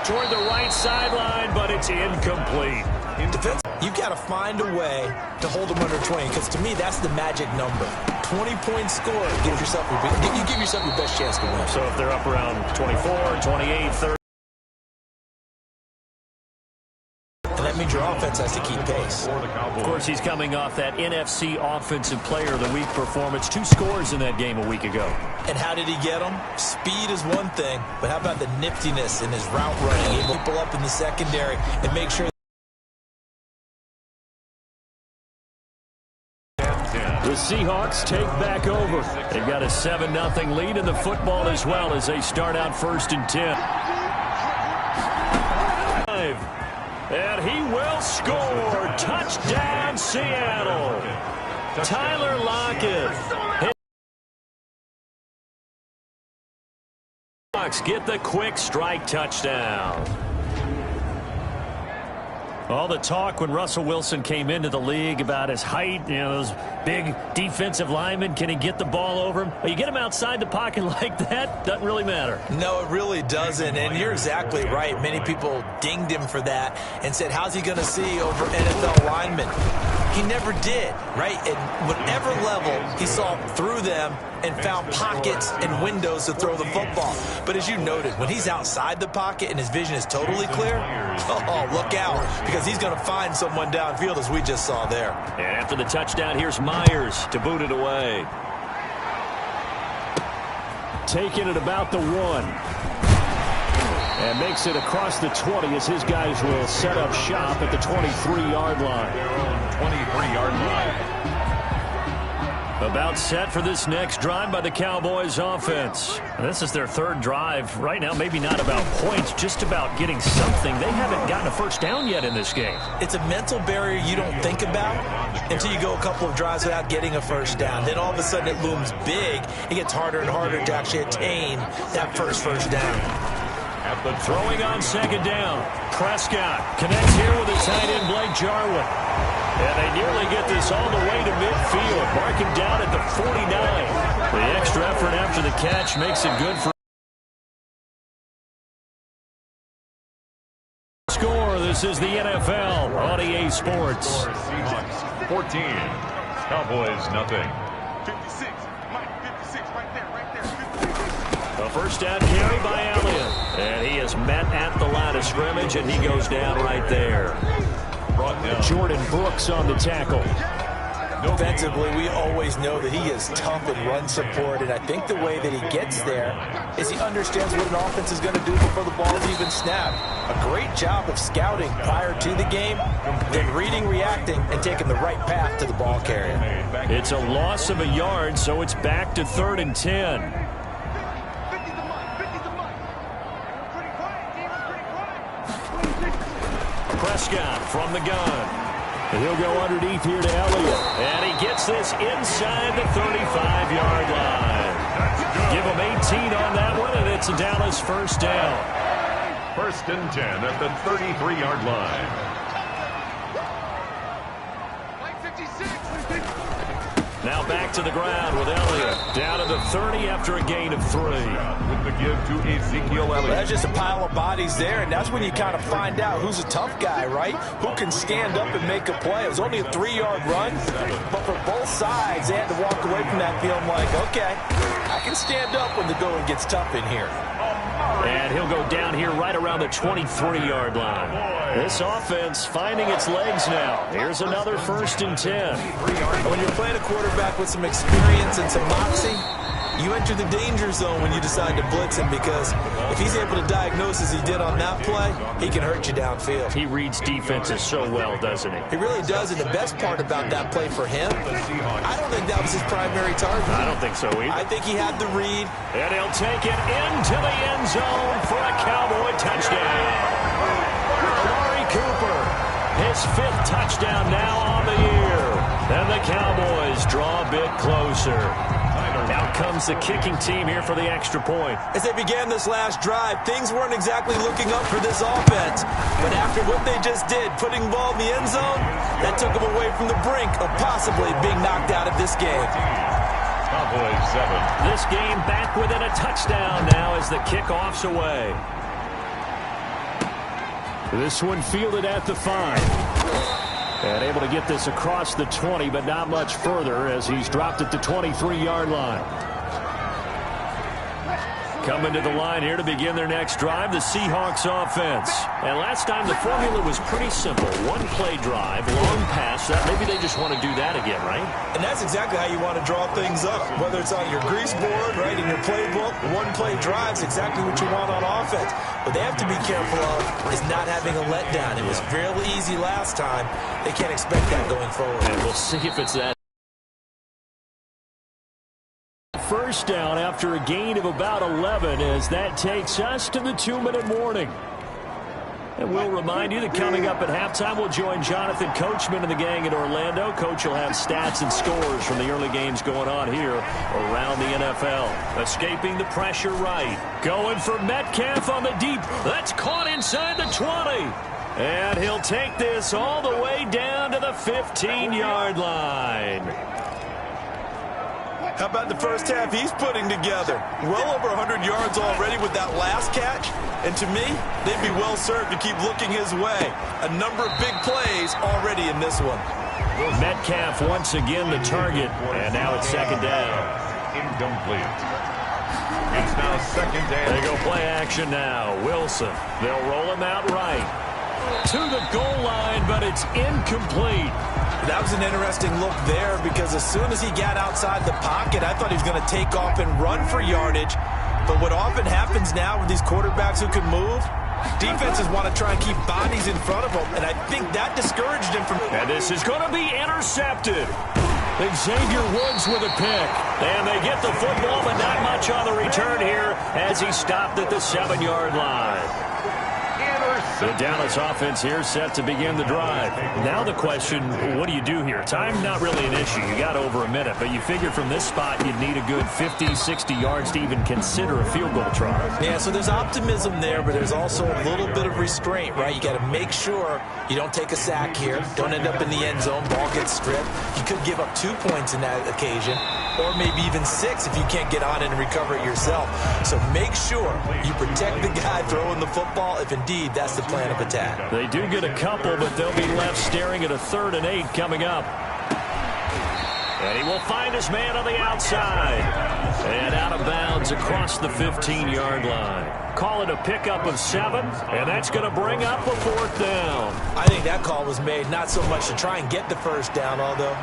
toward the right sideline, but it's incomplete. Defense, you got to find a way to hold them under 20, because to me, that's the magic number. 20-point score. You give yourself your best chance to win. So if they're up around 24, 28, 30. And that means your offense has to keep pace. Of course, he's coming off that NFC Offensive Player of the Week performance. 2 scores in that game a week ago. And how did he get them? Speed is one thing, but how about the niftiness in his route running? Able to pull up in the secondary and make sure. The Seahawks take back over. They've got a 7-0 lead in the football as well as they start out 1st and 10. And he will score. Touchdown, Seattle. Tyler Lockett. Seahawks get the quick strike touchdown. All the talk when Russell Wilson came into the league about his height, those big defensive linemen, can he get the ball over him? Well, you get him outside the pocket like that, doesn't really matter. No, it really doesn't, and you're exactly right. Many people dinged him for that and said, how's he going to see over NFL linemen? He never did, right? At whatever level, he saw through them and found pockets and windows to throw the football. But as you noted, when he's outside the pocket and his vision is totally clear, oh, look out, because he's going to find someone downfield, as we just saw there. And after the touchdown, here's Myers to boot it away. Taking it about the 1. And makes it across the 20 as his guys will set up shop at the 23-yard line. 23-yard line. About set for this next drive by the Cowboys offense. This is their 3rd drive right now. Maybe not about points, just about getting something. They haven't gotten a first down yet in this game. It's a mental barrier you don't think about until you go a couple of drives without getting a first down. Then all of a sudden it looms big. It gets harder and harder to actually attain that first down. Throwing on 2nd down. Prescott connects here with his tight end Blake Jarwin. And they nearly get this all the way to midfield. Marking down at the 49. The extra effort after the catch makes it good for score. This is the NFL on EA Sports. Seahawks 14. Cowboys nothing. 56. Mike, 56 right there. A first down carry by Elliott. And he is met at the line of scrimmage, and he goes down right there. Jordan Brooks on the tackle. Defensively, we always know that he is tough in run support, and I think the way that he gets there is he understands what an offense is going to do before the ball is even snapped. A great job of scouting prior to the game, then reading, reacting, and taking the right path to the ball carrier. It's a loss of a yard, so it's back to 3rd and 10. Prescott from the gun. And he'll go underneath here to Elliott. And he gets this inside the 35-yard line. Give him 18 on that one, and it's a Dallas first down. 1st and 10 at the 33-yard line. Now back to the ground with Elliott. Down to the 30 after a gain of 3. With the give to Ezekiel Elliott. That's just a pile of bodies there, and that's when you kind of find out who's a tough guy, right? Who can stand up and make a play. It was only a 3-yard run, but for both sides, they had to walk away from that feeling like, okay, I can stand up when the going gets tough in here. And he'll go down here right around the 23-yard line. This offense finding its legs now. Here's another 1st and 10. When you're playing a quarterback with some experience and some moxie, you enter the danger zone when you decide to blitz him, because if he's able to diagnose as he did on that play, he can hurt you downfield. He reads defenses so well, doesn't he? He really does, and the best part about that play for him, I don't think that was his primary target. I don't think so either. I think he had the read. And he'll take it into the end zone for a Cowboy touchdown. Amari Cooper, his 5th touchdown now on the year. And the Cowboys draw a bit closer. Now comes the kicking team here for the extra point. As they began this last drive, things weren't exactly looking up for this offense. But after what they just did, putting the ball in the end zone, that took them away from the brink of possibly being knocked out of this game. Cowboys 7. This game back within a touchdown now as the kickoff's away. This one fielded at the 5. And able to get this across the 20, but not much further as he's dropped at the 23-yard line. Coming to the line here to begin their next drive, the Seahawks offense. And last time the formula was pretty simple. One-play drive, long pass. Maybe they just want to do that again, right? And that's exactly how you want to draw things up. Whether it's on your grease board, right, in your playbook, one-play drive's exactly what you want on offense. What they have to be careful of is not having a letdown. It was fairly easy last time. They can't expect that going forward. And we'll see if it's that. First down after a gain of about 11 as that takes us to the 2-minute warning. And we'll remind you that coming up at halftime, we'll join Jonathan Coachman and the gang in Orlando. Coach will have stats and scores from the early games going on here around the NFL. Escaping the pressure right. Going for Metcalf on the deep. That's caught inside the 20. And he'll take this all the way down to the 15-yard line. How about the first half he's putting together? Well over 100 yards already with that last catch. And to me, they'd be well served to keep looking his way. A number of big plays already in this one. Metcalf once again the target. And now it's second down. Incomplete. It's now second down. They go play action now. Wilson. They'll roll him out right. To the goal line, but it's incomplete. That was an interesting look there because as soon as he got outside the pocket, I thought he was going to take off and run for yardage. But what often happens now with these quarterbacks who can move, defenses want to try and keep bodies in front of them, and I think that discouraged him from... And this is going to be intercepted. Xavier Woods with a pick. And they get the football, but not much on the return here as he stopped at the 7-yard line. The Dallas offense here set to begin the drive. Now the question, what do you do here? Time not really an issue. You got over a minute, but you figure from this spot you'd need a good 50, 60 yards to even consider a field goal try. Yeah, so there's optimism there, but there's also a little bit of restraint, right? You got to make sure you don't take a sack here. Don't end up in the end zone. Ball gets stripped. You could give up 2 points in that occasion, or maybe even 6 if you can't get on it and recover it yourself. So make sure you protect the guy throwing the football if indeed that's the plan of attack. They do get a couple, but they'll be left staring at a 3rd and 8 coming up. And he will find his man on the outside. And out of bounds across the 15-yard line. Call it a pickup of 7, and that's going to bring up a 4th down. I think that call was made not so much to try and get the first down, although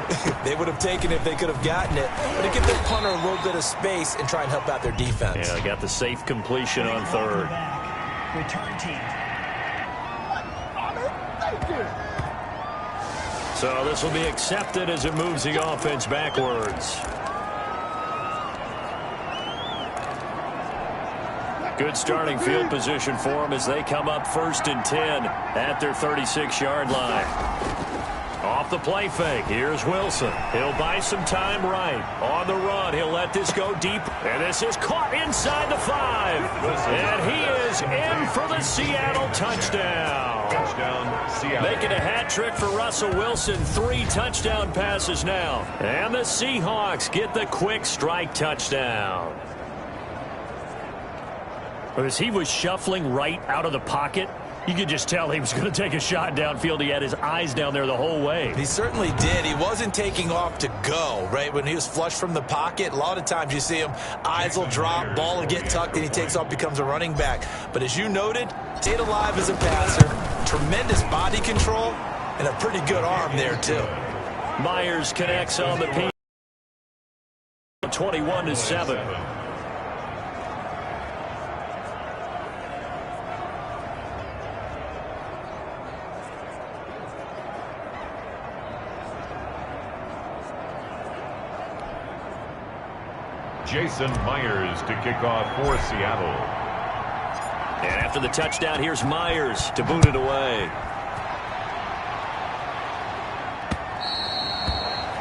they would have taken it if they could have gotten it, but to give their punter a little bit of space and try and help out their defense. Yeah, they got the safe completion on 3rd. Return team. So this will be accepted as it moves the offense backwards. Good starting field position for them as they come up 1st and 10 at their 36-yard line. Off the play fake, here's Wilson. He'll buy some time right. On the run, he'll let this go deep. And this is caught inside the 5. And he is in for the Seattle touchdown. Seattle. Making a hat trick for Russell Wilson. 3 touchdown passes now. And the Seahawks get the quick strike touchdown. As he was shuffling right out of the pocket, you could just tell he was going to take a shot downfield. He had his eyes down there the whole way. He certainly did. He wasn't taking off to go, right? When he was flush from the pocket, a lot of times you see him, eyes will drop, ball will get tucked, and he takes off, becomes a running back. But as you noted, stayed alive as a passer, tremendous body control, and a pretty good arm there, too. Myers connects on the P. 21-7. Jason Myers to kick off for Seattle. And after the touchdown, here's Myers to boot it away.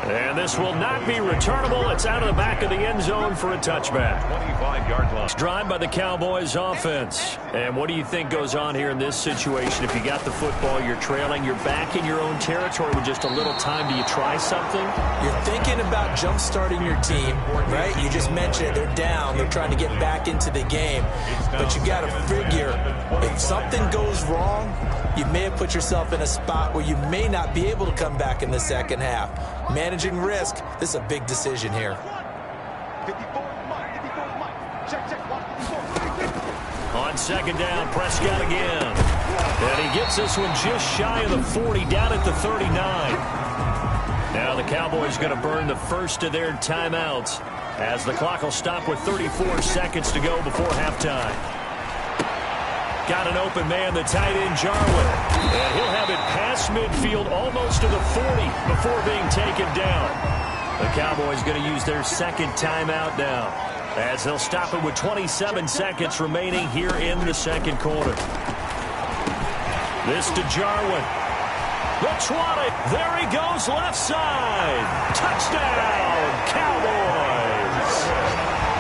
And this will not be returnable. It's out of the back of the end zone for a touchback. 25-yard line. Drive by the Cowboys offense. And what do you think goes on here in this situation? If you got the football, you're trailing, you're back in your own territory with just a little time. Do you try something? You're thinking about jump-starting your team, right? You just mentioned it. They're down. They're trying to get back into the game. But you got to figure, if something goes wrong, you may have put yourself in a spot where you may not be able to come back in the second half. Managing risk, this is a big decision here. On second down, Prescott again. And he gets this one just shy of the 40, down at the 39. Now the Cowboys going to burn the first of their timeouts as the clock will stop with 34 seconds to go before halftime. Got an open man, the tight end, Jarwin. And he'll have it past midfield, almost to the 40, before being taken down. The Cowboys going to use their second timeout now, as they'll stop it with 27 seconds remaining here in the second quarter. This to Jarwin. The 20. There he goes, left side. Touchdown, Cowboys.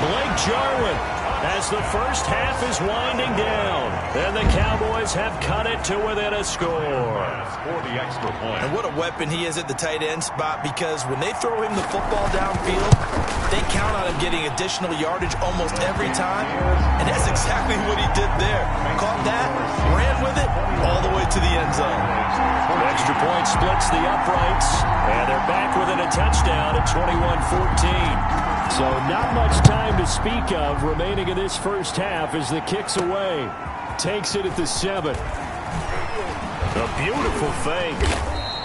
Blake Jarwin, as the first half is winding down, and the Cowboys have cut it to within a score. For the extra point. And what a weapon he is at the tight end spot, because when they throw him the football downfield, they count on him getting additional yardage almost every time, and that's exactly what he did there. Caught that, ran with it, all the way to the end zone. Extra point splits the uprights, and they're back within a touchdown at 21-14. So not much time to speak of remaining in this first half as the kick's away. Takes it at the 7. A beautiful fake.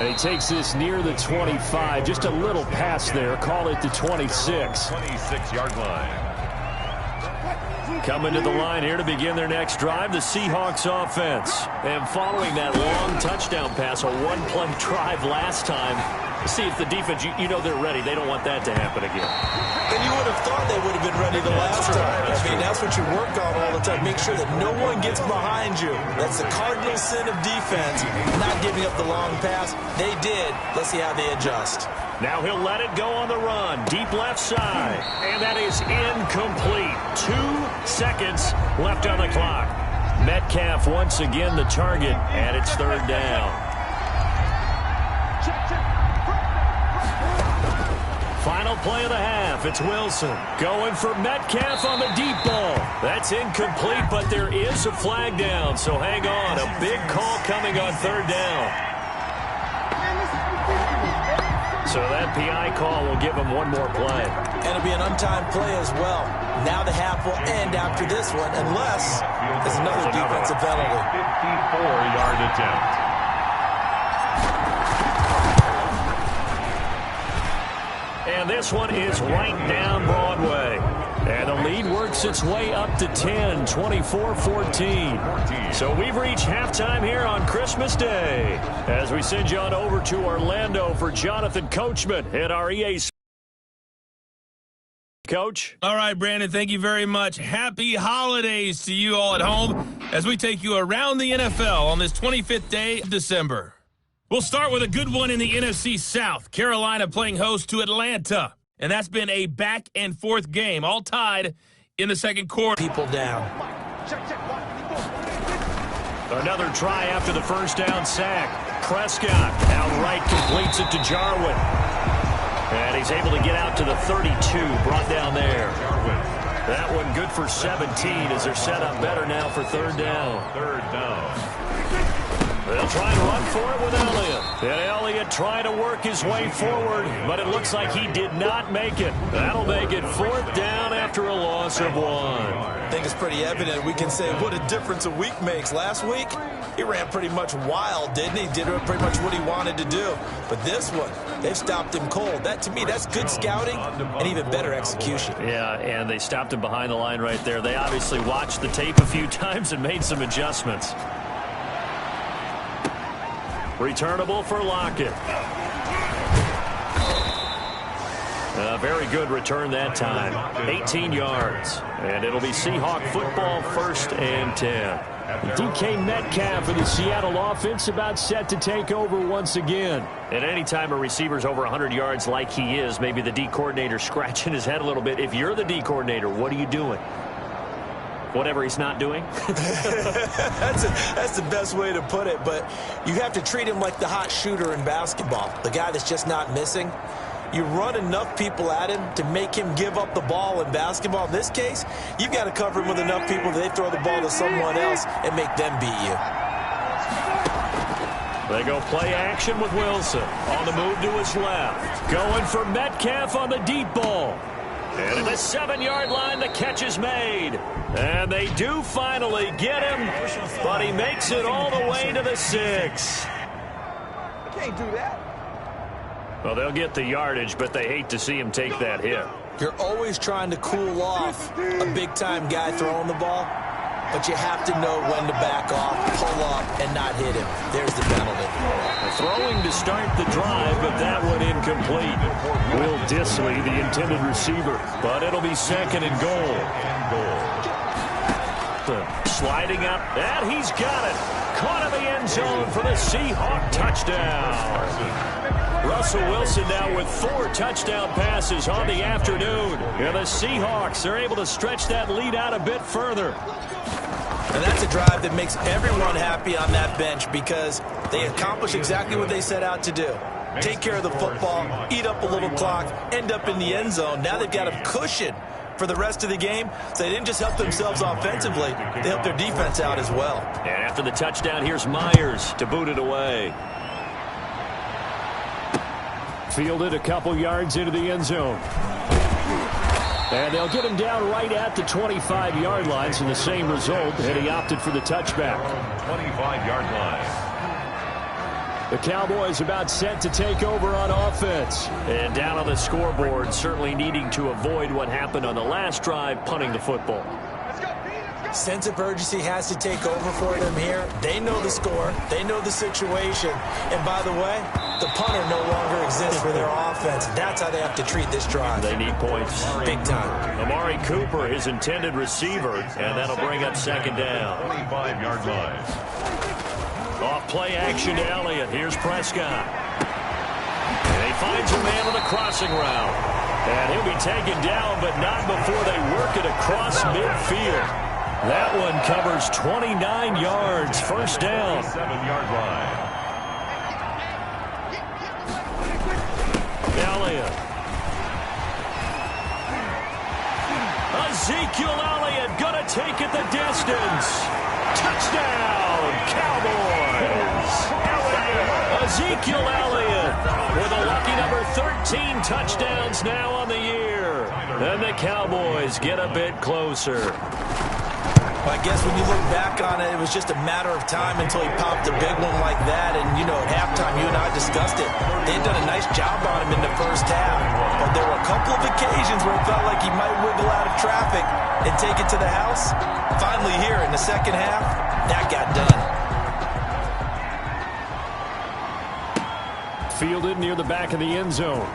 And he takes this near the 25. Just a little pass there. Call it the 26. 26-yard line. Coming to the line here to begin their next drive, the Seahawks offense. And following that long touchdown pass, a one-play drive last time, see if the defense, you know they're ready. They don't want that to happen again. And you would have thought they would have been ready the last time. I mean, that's what you work on all the time. Make sure that no one gets behind you. That's the cardinal sin of defense, not giving up the long pass. They did. Let's see how they adjust. Now he'll let it go on the run. Deep left side. And that is incomplete. 2 seconds left on the clock. Metcalf once again the target, and it's third down. Final play of the half. It's Wilson going for Metcalf on the deep ball. That's incomplete, but there is a flag down, so hang on. A big call coming on third down. So that PI call will give him one more play. And it'll be an untimed play as well. Now the half will end after this one, unless there's another defensive penalty. 54-yard attempt. And this one is right down Broadway. And the lead works its way up to 10, 24-14. So we've reached halftime here on Christmas Day, as we send you on over to Orlando for Jonathan Coachman at our EA Sports. Coach. All right, Brandon, thank you very much. Happy holidays to you all at home as we take you around the NFL on this 25th day of December. We'll start with a good one in the NFC South. Carolina playing host to Atlanta. And that's been a back-and-forth game, all tied in the second quarter. People down. Another try after the first down sack. Prescott outright completes it to Jarwin. And he's able to get out to the 32, brought down there. That one good for 17 as they're set up better now for third down. Third down. They'll try and run for it with Elliott. And Elliott trying to work his way forward, but it looks like he did not make it. That'll make it fourth down after a loss of 1. I think it's pretty evident. We can say what a difference a week makes. Last week, he ran pretty much wild, didn't he? Did pretty much what he wanted to do. But this one, they've stopped him cold. That, to me, that's good scouting and even better execution. Yeah, and they stopped him behind the line right there. They obviously watched the tape a few times and made some adjustments. Returnable for Lockett. A very good return that time. 18 yards. And it'll be Seahawk football, 1st and 10. DK Metcalf for the Seattle offense about set to take over once again. And anytime a receiver's over 100 yards like he is, maybe the D coordinator scratching his head a little bit. If you're the D coordinator, what are you doing? Whatever he's not doing? That's the best way to put it, but you have to treat him like the hot shooter in basketball, the guy that's just not missing. You run enough people at him to make him give up the ball in basketball. In this case, you've got to cover him with enough people that they throw the ball to someone else and make them beat you. They go play action with Wilson. On the move to his left. Going for Metcalf on the deep ball. And at the 7-yard line, the catch is made. And they do finally get him, but he makes it all the way to the 6. Can't do that. Well, they'll get the yardage, but they hate to see him take that hit. You're always trying to cool off a big-time guy throwing the ball, but you have to know when to back off, pull up, and not hit him. There's the penalty. Throwing to start the drive, but that one incomplete. Will Dissly, the intended receiver, but it'll be 2nd and goal. Sliding up, and he's got it. Caught in the end zone for the Seahawks touchdown. Russell Wilson now with 4 touchdown passes on the afternoon. And the Seahawks are able to stretch that lead out a bit further. And that's a drive that makes everyone happy on that bench because they accomplish exactly what they set out to do. Take care of the football, eat up a little clock, end up in the end zone. Now they've got a cushion for the rest of the game, so they didn't just help themselves offensively, they helped their defense out as well. And after the touchdown, here's Myers to boot it away. Fielded a couple yards into the end zone. And they'll get him down right at the 25-yard line, so the same result, and he opted for the touchback. 25-yard line. The Cowboys about set to take over on offense. And down on the scoreboard, certainly needing to avoid what happened on the last drive, punting the football. Sense of urgency has to take over for them here. They know the score. They know the situation. And by the way, the punter no longer exists for their offense. That's how they have to treat this drive. They need points. Big time. Amari Cooper, his intended receiver, and that'll bring up 2nd down. 25-yard line. Off play action to Elliott. Here's Prescott. And he finds a man on the crossing route. And he'll be taken down, but not before they work it across midfield. That one covers 29 yards. First down. 7-yard line. Elliott. Ezekiel Elliott gonna take it the distance. Touchdown, Cowboys. Ezekiel Elliott with a lucky number 13 touchdowns now on the year. And the Cowboys get a bit closer. I guess when you look back on it, it was just a matter of time until he popped a big one like that. And, you know, at halftime, you and I discussed it. They had done a nice job on him in the first half. But there were a couple of occasions where it felt like he might wiggle out of traffic and take it to the house. Finally here in the second half, that got done. Fielded near the back of the end zone.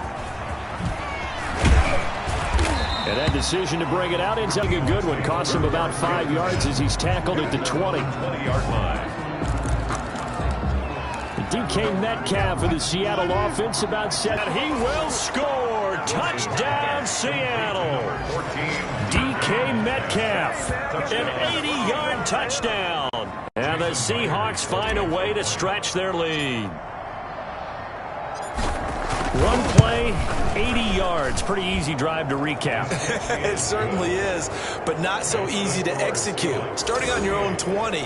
And that decision to bring it out ends up a good one. Cost him about 5 yards as he's tackled at the 20. 20-yard line. DK Metcalf for the Seattle offense about set. He will score. Touchdown, Seattle. DK Metcalf, an 80-yard touchdown. And the Seahawks find a way to stretch their lead. One play, 80 yards. Pretty easy drive to recap. It certainly is, but not so easy to execute. Starting on your own 20,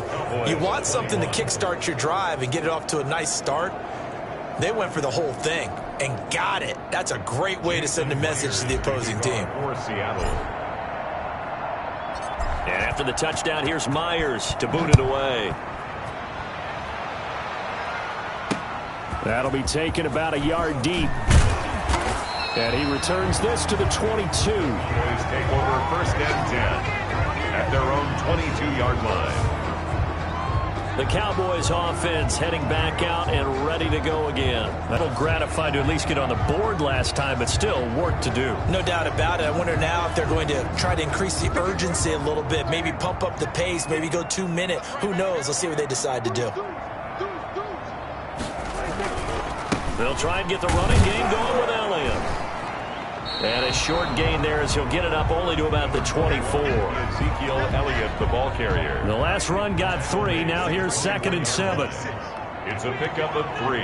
you want something to kickstart your drive and get it off to a nice start. They went for the whole thing and got it. That's a great way to send a message to the opposing team. For Seattle. And after the touchdown, here's Myers to boot it away. That'll be taken about a yard deep. And he returns this to the 22. Boys take over 1st and 10 at their own 22-yard line. The Cowboys offense heading back out and ready to go again. A little gratified to at least get on the board last time, but still work to do. No doubt about it. I wonder now if they're going to try to increase the urgency a little bit, maybe pump up the pace, maybe go 2 minute. Who knows? Let's see what they decide to do. They'll try and get the running game going with Elliott. And a short gain there as he'll get it up only to about the 24. Ezekiel Elliott, the ball carrier. The last run got 3. Now here's 2nd and 7. It's a pickup of 3.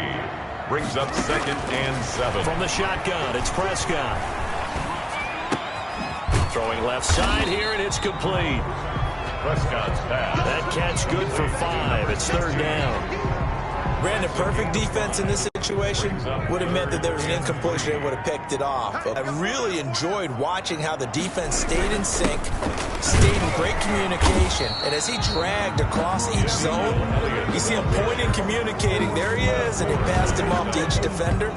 Brings up 2nd and 7. From the shotgun, it's Prescott. Throwing left side here, and it's complete. Prescott's pass. That catch good for 5. It's 3rd down. Brandon, perfect defense in this situation would have meant that there was an incompletion and would have picked it off. I really enjoyed watching how the defense stayed in sync, stayed in great communication, and as he dragged across each zone, you see him pointing, communicating. There he is, and he passed him off to each defender.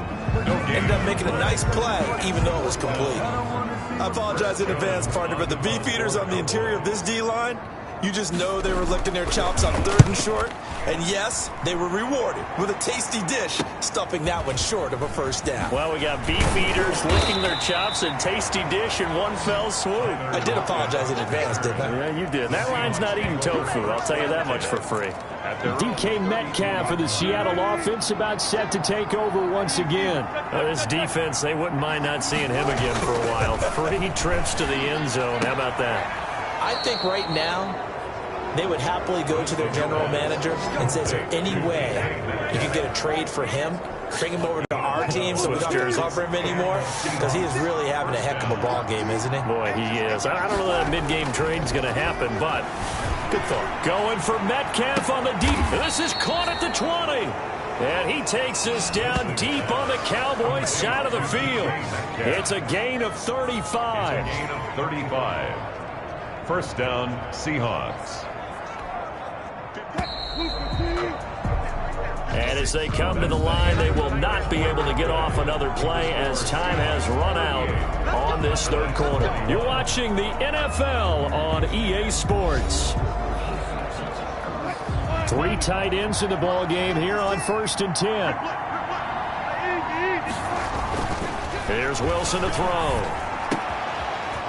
Ended up making a nice play, even though it was complete. I apologize in advance, partner, but the beefeaters on the interior of this D-line, you just know they were licking their chops on 3rd and short. And yes, they were rewarded with a tasty dish, stuffing that one short of a 1st down. Well, we got beef eaters licking their chops and tasty dish in one fell swoop. I did apologize in advance, didn't I? Yeah, you did. That line's not eating tofu, I'll tell you that much for free. DK Metcalf of the Seattle offense about set to take over once again. This defense, they wouldn't mind not seeing him again for a while. 3 trips to the end zone. How about that? I think right now, they would happily go to their general manager and say, is there any way you could get a trade for him? Bring him over to our team so we don't have to cover him anymore? Because he is really having a heck of a ball game, isn't he? Boy, he is. I don't know that mid-game trade's going to happen, but good thought. Going for Metcalf on the deep. This is caught at the 20. And he takes this down deep on the Cowboys side of the field. It's a gain of 35. Gain of 35. 1st down, Seahawks. And as they come to the line, they will not be able to get off another play as time has run out on this 3rd quarter. You're watching the NFL on EA Sports. 3 tight ends in the ball game here on 1st and 10. Here's Wilson to throw.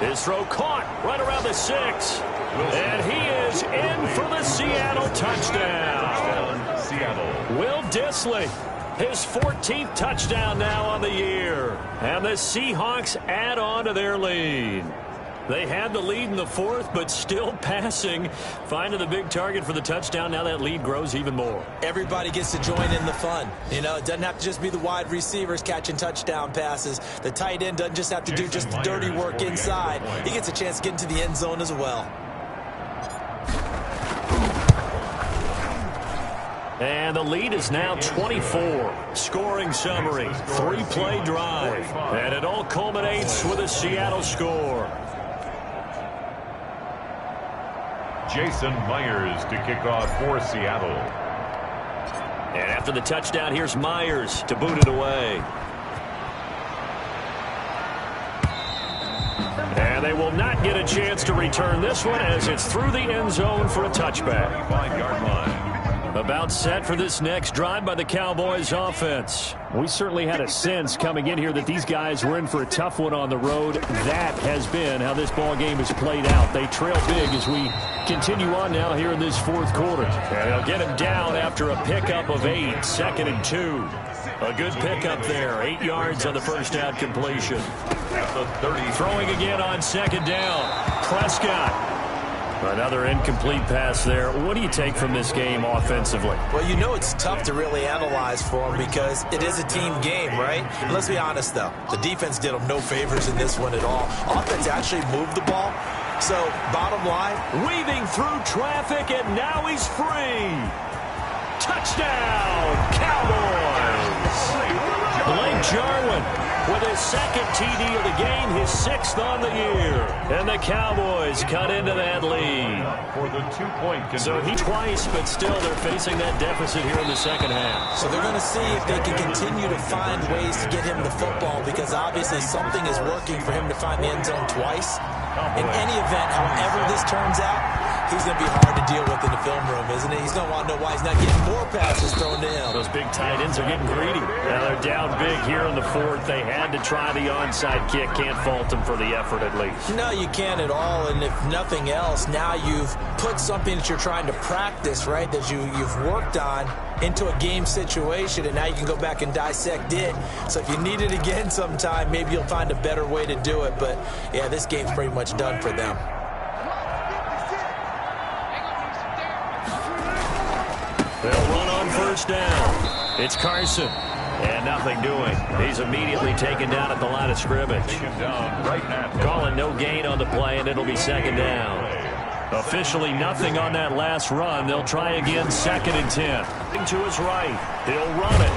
His throw caught right around the 6. And he is in for the Seattle touchdown. Seattle. Will Dissly, his 14th touchdown now on the year. And the Seahawks add on to their lead. They had the lead in the 4th, but still passing. Finding the big target for the touchdown. Now that lead grows even more. Everybody gets to join in the fun. You know, it doesn't have to just be the wide receivers catching touchdown passes. The tight end doesn't just have to do just the dirty work inside. He gets a chance to get into the end zone as well. And the lead is now 24. Scoring summary, 3-play drive. And it all culminates with a Seattle score. Jason Myers to kick off for Seattle. And after the touchdown, here's Myers to boot it away. And they will not get a chance to return this one as it's through the end zone for a touchback. 5-yard line. About set for this next drive by the Cowboys offense. We certainly had a sense coming in here that these guys were in for a tough one on the road. That has been how this ball game has played out. They trail big as we continue on now here in this 4th quarter. And they'll get him down after a pickup of 8, 2nd and 2. A good pickup there, 8 yards on the 1st down completion. At the 30. Throwing again on 2nd down. Prescott. Another incomplete pass there. What do you take from this game offensively? Well, you know it's tough to really analyze for them because it is a team game, right? And let's be honest, though. The defense did them no favors in this one at all. Offense actually moved the ball. So, bottom line, weaving through traffic, and now he's free. Touchdown, Cowboys! Blake Jarwin with his 2nd TD of the game, his 6th on the year. And the Cowboys cut into that lead. For the 2-point conversion. So he twice, but still they're facing that deficit here in the 2nd half. So they're going to see if they can continue to find ways to get him the football because obviously something is working for him to find the end zone twice. In any event, however this turns out, he's going to be hard to deal with in the film room, isn't he? He's going to want to know why he's not getting more passes thrown to him. Those big tight ends are getting greedy. Now they're down big here in the fourth. They had to try the onside kick. Can't fault them for the effort at least. No, you can't at all. And if nothing else, now you've put something that you're trying to practice, right, that you've worked on into a game situation, and now you can go back and dissect it. So if you need it again sometime, maybe you'll find a better way to do it. But, yeah, this game's pretty much done for them. They'll run on first down. It's Carson. And nothing doing. He's immediately taken down at the line of scrimmage. Calling no gain on the play, and it'll be second down. Officially nothing on that last run. They'll try again, 2nd and 10. To his right. He'll run it.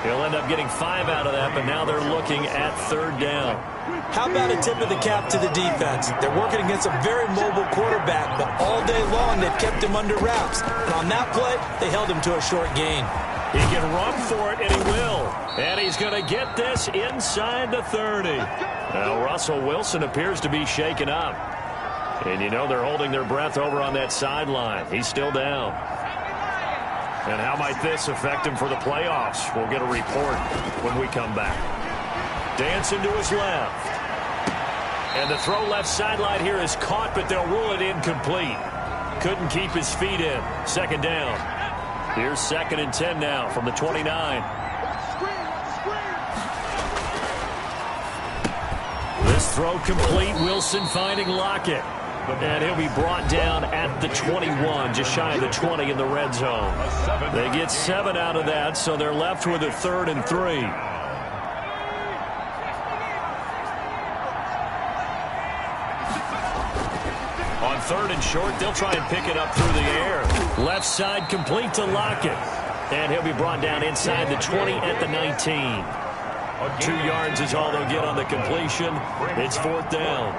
He'll end up getting 5 out of that, but now they're looking at 3rd down. How about a tip of the cap to the defense? They're working against a very mobile quarterback, but all day long they've kept him under wraps. And on that play, they held him to a short gain. He can run for it, and he will. And he's going to get this inside the 30. Now, Russell Wilson appears to be shaken up. And you know they're holding their breath over on that sideline. He's still down. And how might this affect him for the playoffs? We'll get a report when we come back. Dancing to his left. And the throw left sideline here is caught, but they'll rule it incomplete. Couldn't keep his feet in. 2nd down. Here's 2nd and 10 now from the 29. This throw complete. Wilson finding Lockett. And he'll be brought down at the 21, just shy of the 20 in the red zone. They get 7 out of that, so they're left with a 3rd and 3. On 3rd and short, they'll try and pick it up through the air. Left side complete to Lockett. And he'll be brought down inside the 20 at the 19. 2 yards is all they'll get on the completion. It's 4th down.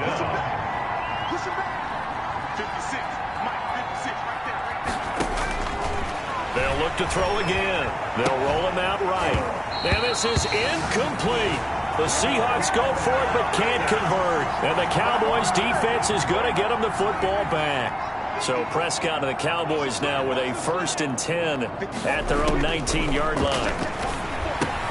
They'll look to throw again. They'll roll him out right. And this is incomplete. The Seahawks go for it but can't convert. And the Cowboys defense is going to get them the football back. So Prescott and the Cowboys now with a 1st and 10 at their own 19-yard line.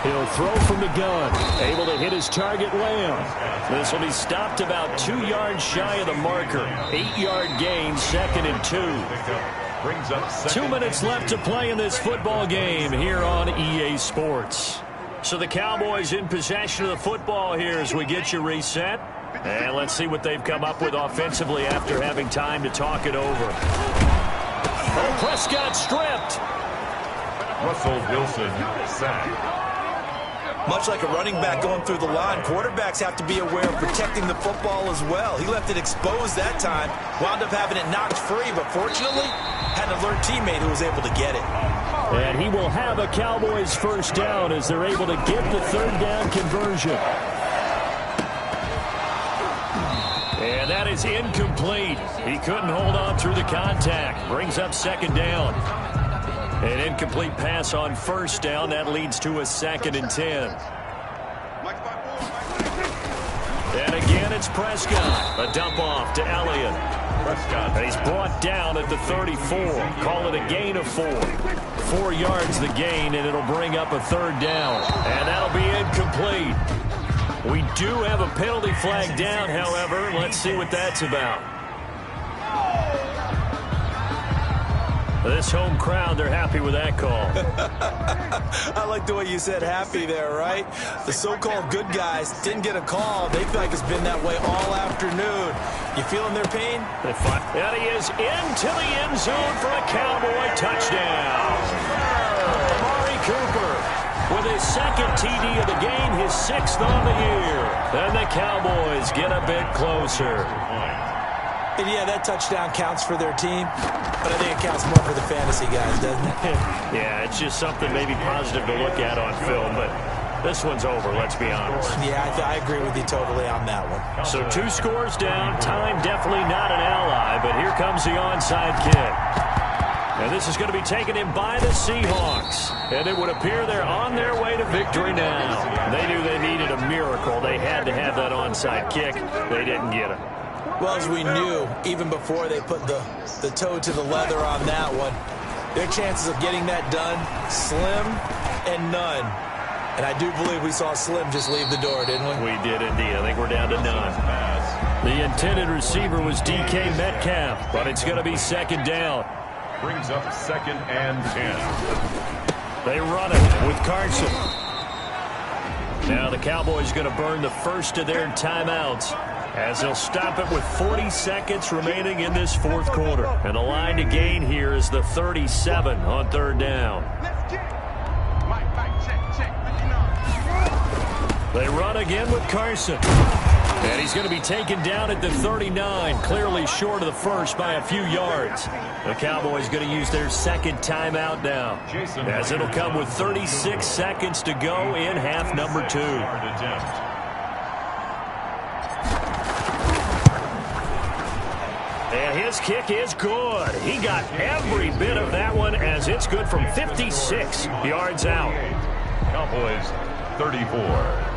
He'll throw from the gun. Able to hit his target, Lamb. This will be stopped about 2 yards shy of the marker. 8-yard gain, 2nd and 2. 2 minutes left to play in this football game here on EA Sports. So the Cowboys in possession of the football here as we get you reset. And let's see what they've come up with offensively after having time to talk it over. Oh, Prescott stripped. Russell Wilson sacked. Much like a running back going through the line, quarterbacks have to be aware of protecting the football as well. He left it exposed that time, wound up having it knocked free, but fortunately had an alert teammate who was able to get it. And he will have a Cowboys 1st down as they're able to get the 3rd down conversion. And that is incomplete. He couldn't hold on through the contact. Brings up 2nd down. An incomplete pass on 1st down. That leads to a 2nd and 10. And again, it's Prescott. A dump off to Elliott. And he's brought down at the 34. Call it a gain of 4. 4 yards the gain, and it'll bring up a 3rd down. And that'll be incomplete. We do have a penalty flag down, however. Let's see what that's about. This home crowd, they're happy with that call. I like the way you said happy there, right? The so-called good guys didn't get a call. They feel like it's been that way all afternoon. You feeling their pain? And he is into the end zone for a Cowboy touchdown. Amari Cooper with his 2nd TD of the game, his 6th on the year. And the Cowboys get a bit closer. And yeah, that touchdown counts for their team, but I think it counts more for the fantasy guys, doesn't it? Yeah, it's just something maybe positive to look at on film, but this one's over, let's be honest. Yeah, I agree with you totally on that one. So 2 scores down, time definitely not an ally, but here comes the onside kick. And this is going to be taken in by the Seahawks. And it would appear they're on their way to victory now. They knew they needed a miracle. They had to have that onside kick. They didn't get it. Well, as we knew, even before they put the toe to the leather on that one, their chances of getting that done, slim and none. And I do believe we saw Slim just leave the door, didn't we? We did indeed. I think we're down to none. The intended receiver was DK Metcalf, but it's going to be second down. Brings up 2nd and 10. They run it with Carson. Now the Cowboys going to burn the first of their timeouts as they'll stop it with 40 seconds remaining in this fourth quarter. And the line to gain here is the 37 on third down. They run again with Carson. And he's going to be taken down at the 39, clearly short of the first by a few yards. The Cowboys going to use their second timeout now, as it'll come with 36 seconds to go in half number 2. And his kick is good. He got every bit of that one, as it's good from 56 yards out. Cowboys 34.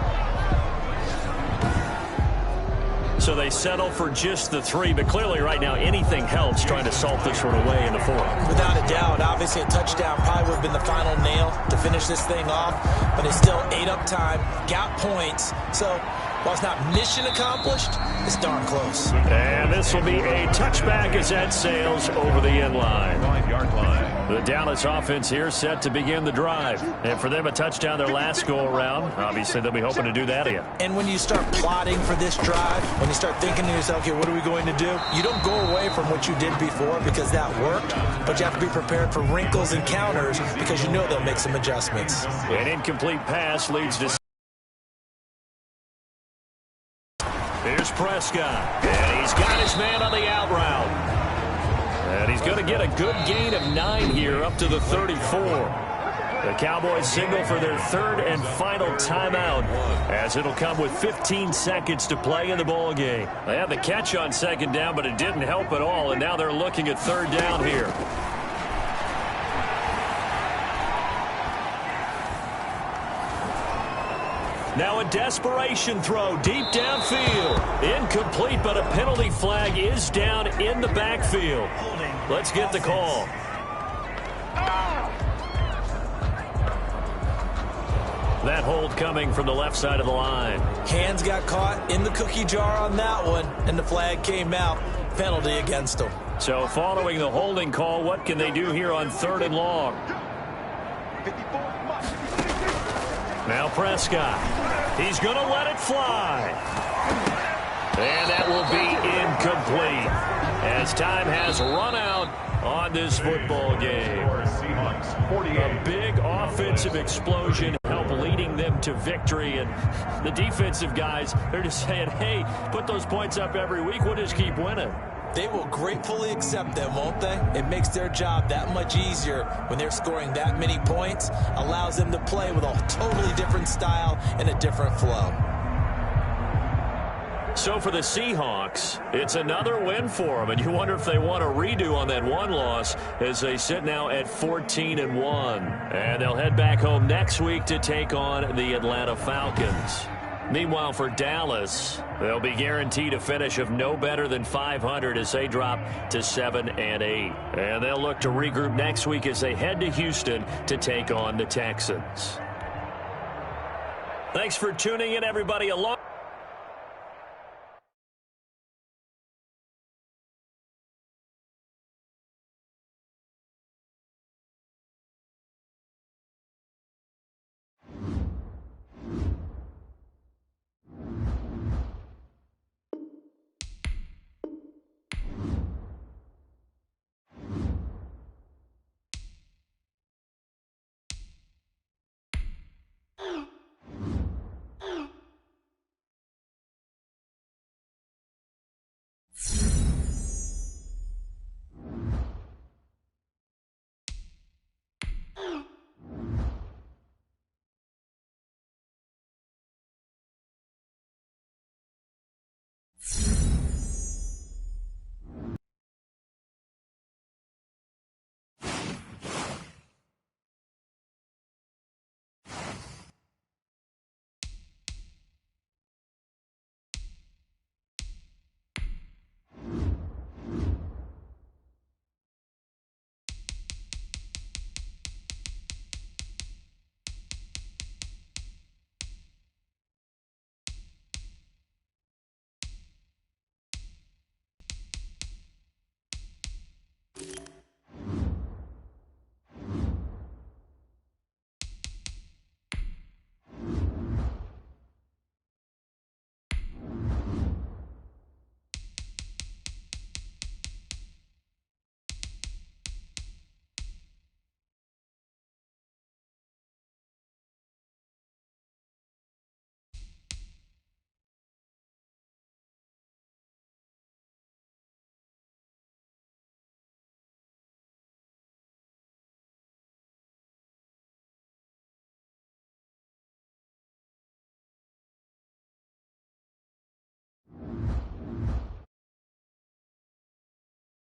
So they settle for just the 3, but clearly right now anything helps trying to salt this one away in the 4th. Without a doubt, obviously a touchdown probably would have been the final nail to finish this thing off, but it's still ate up time, got points, so while it's not mission accomplished, it's darn close. And this will be a touchback as that sails over the end line. 5-yard line. The Dallas offense here set to begin the drive. And for them, a touchdown their last go-around. Obviously, they'll be hoping to do that again. And when you start plotting for this drive, when you start thinking to yourself, okay, what are we going to do? You don't go away from what you did before because that worked, but you have to be prepared for wrinkles and counters because you know they'll make some adjustments. An incomplete pass leads to... Here's Prescott, and he's got his man on the out route. And he's going to get a good gain of 9 here up to the 34. The Cowboys signal for their third and final timeout, as it'll come with 15 seconds to play in the ball game. They had the catch on second down, but it didn't help at all, and now they're looking at third down here. Now a desperation throw deep downfield. Incomplete, but a penalty flag is down in the backfield. Let's get the call. That hold coming from the left side of the line. Hands got caught in the cookie jar on that one, and the flag came out. Penalty against them. So following the holding call, what can they do here on third and long? Now Prescott. He's going to let it fly. And that will be incomplete, as time has run out on this football game. A big offensive explosion helped leading them to victory, and the defensive guys, they're just saying, hey, put those points up every week, we'll just keep winning. They will gratefully accept them, won't they? It makes their job that much easier when they're scoring that many points, allows them to play with a totally different style and a different flow. So for the Seahawks, it's another win for them, and you wonder if they want a redo on that one loss as they sit now at 14-1. And they'll head back home next week to take on the Atlanta Falcons. Meanwhile, for Dallas, they'll be guaranteed a finish of no better than 500 as they drop to 7-8. And they'll look to regroup next week as they head to Houston to take on the Texans. Thanks for tuning in, everybody. Along